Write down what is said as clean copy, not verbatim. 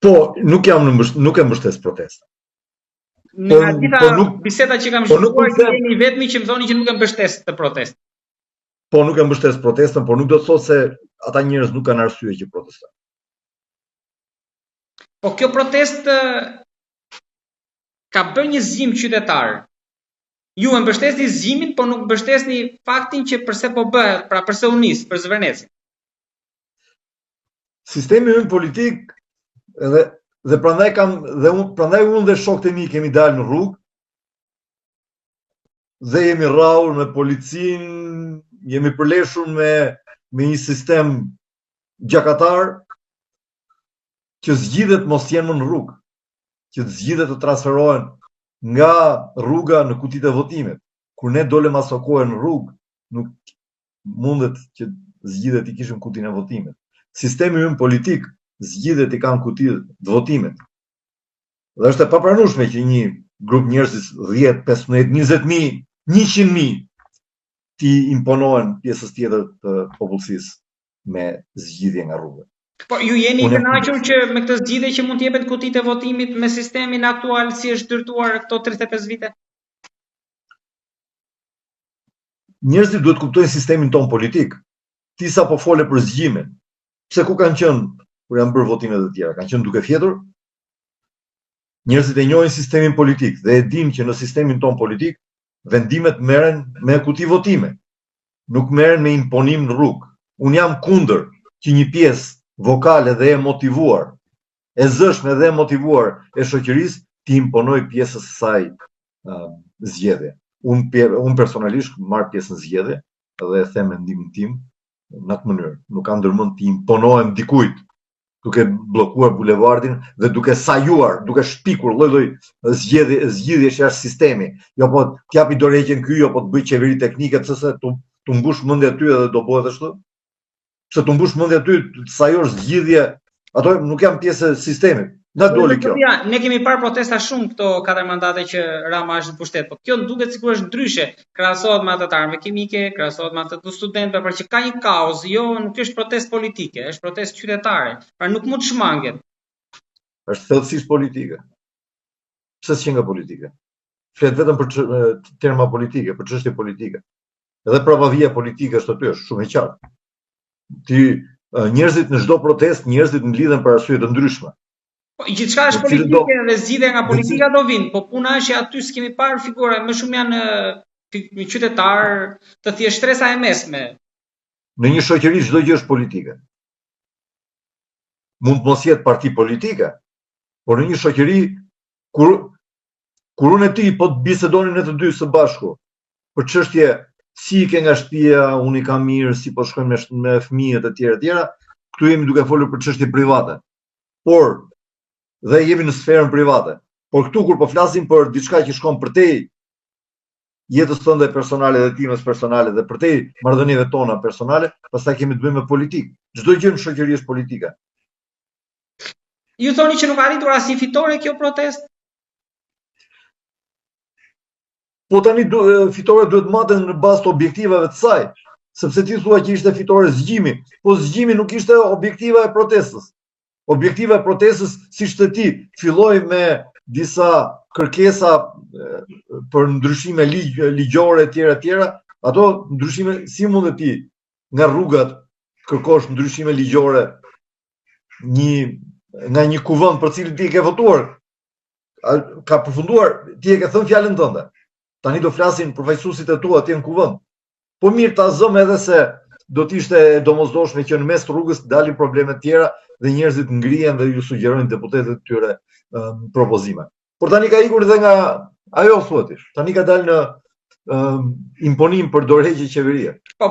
Po, nuk e mbështes protesta. Nga gjitha biseda që kam shkuar, jeni vetmi që më thoni që nuk e mbështes të protestë. Po, nuk e mbështes protestën, por nuk do të thotë se ata njerëz nuk kanë arsye që protestojnë. Po kjo protestë ka bërë një zgjim qytetar. Ju e mbështesni zgjimin, por nuk mbështesni faktin që përse po bëhet, pra përse u nis për Zvërnecin. Sistemi ynë politik dhe prandaj unë dhe shokët e mi kemi dalë në rrugë dhe jemi rrahur me policinë, jemi përleshur me një sistem gjakatar që zgjidhet mos jenë më në rrugë, që zgjidhet të transferohen nga rruga në kutitë e votimit. Kur ne dolem aso kohë në rrugë, nuk mundet që zgjidhet i kishim kutinë e votimit. Sistemi ynë politik zgjidhet i kanë kutitë të votimit. Dhe është e papranueshme që një grup njerëzish 10, 15, 20.000, 100.000 ti imponohen pjesës tjetër të popullsisë me zgjidhje nga rruga. Po ju jeni i kënaqur që me këtë zgjidhje që mund të jepet kutitë e votimit me sistemin aktual si është ndërtuar këto 35 vite? Njerëzit duhet kuptojnë sistemin ton politik. Ti sa po fole për zgjimin. Pse ku kanë qenë kur janë bërë votimet e tjera? Kanë qenë duke fjetur? Njerëzit e njohin sistemin politik dhe e dinë që në sistemin ton politik vendimet merren me kuti votime. Nuk merren me imponim në rrugë. Unë jam kundër që një pjesë vokale dhe e motivuar, e zëshme dhe e motivuar e shoqërisë ti imponoj pjesës së saj zgjedhje. Unë personalisht marr pjesë në zgjedhje dhe e them mendimin tim në atë mënyrë. Nuk kam ndërmend të imponohem dikujt duke bllokuar bulevardin dhe duke sajuar, duke shpikur lloj-lloj zgjidhjesh jashtë sistemi. Jo po t'japi dorëheqjen ky, jo po të bëj qeveri teknike, pse tu mbush mendja ty edhe do bëhet ashtu. Pse tu mbush mendja ty të sajosh zgjidhje, ato nuk janë pjesë e sistemit. Nga doli kjo. Ne kemi parë protesta shumë këto 4 mandate që Rama është në pushtet, por kjo duket sikur është ndryshe, krahasohet me ato të armëve kimike, krahasohet me ato të studentëve, por që ka një kaos, jo, nuk është protestë politike, është protestë qytetare, pra nuk mund të shmanget. Është thellësisht politike. Pse s'qen nga politike? Flet vetëm për terma politike, për çështje politike. Edhe pravavia politike është aty, është shumë e qartë. Njerëzit në çdo protestë, njerëzit mblidhen për arsye të ndryshme. Po gjithçka është politike dhe zgjidhja nga politika do vinë, po puna është që aty s'kemi parë figura, më shumë janë qytetar të thjesht shtresa e mesme. Në një shoqëri çdo gjë është politike. Mund të mos jetë parti politike, por në një shoqëri kur unë e ti po të bisedonin ne të dy së bashku për çështje si ke nga shtëpia, unë i kam mirë, si po shkojmë me fëmijët e tjera, këtu jemi duke folur për çështje private. Por dhe jemi në sferën private. Por këtu kur po flasim për diçka që shkon përtej jetës tënde personale dhe timës personale dhe përtej marrëdhënieve tona personale, pastaj kemi të bëjmë me politikë. Çdo gjë në shoqëri është politike. Ju thoni që nuk arritur asnjë fitore kjo protestë? Po tani fitore duhet maten në bazë të objektivave të saj, sepse ti thua që ishte fitore zgjimi, po zgjimi nuk ishte objektiva e protestës. Objektiva e protestës, siç të ti, filloi me disa kërkesa për ndryshime ligjore etj. Ato ndryshime si mund të ti nga rrugat kërkosh ndryshime ligjore nga një kuvend për cilin ti e ke votuar. Ka përfunduar, ti e ke thënë fjalën tënde. Tani do flasin përfaqësuesit e tu atje në kuvend. Po mirë ta zëm edhe se do të ishte domosdoshme që në mes të rrugës dalin probleme tjera dhe njerëzit ngrihen dhe ju sugjerojnë deputetët të tyre propozime. Por tani ka ikur edhe nga ajo thuatish. Tani ka dalë në imponim për dorëheqje qeverie. Po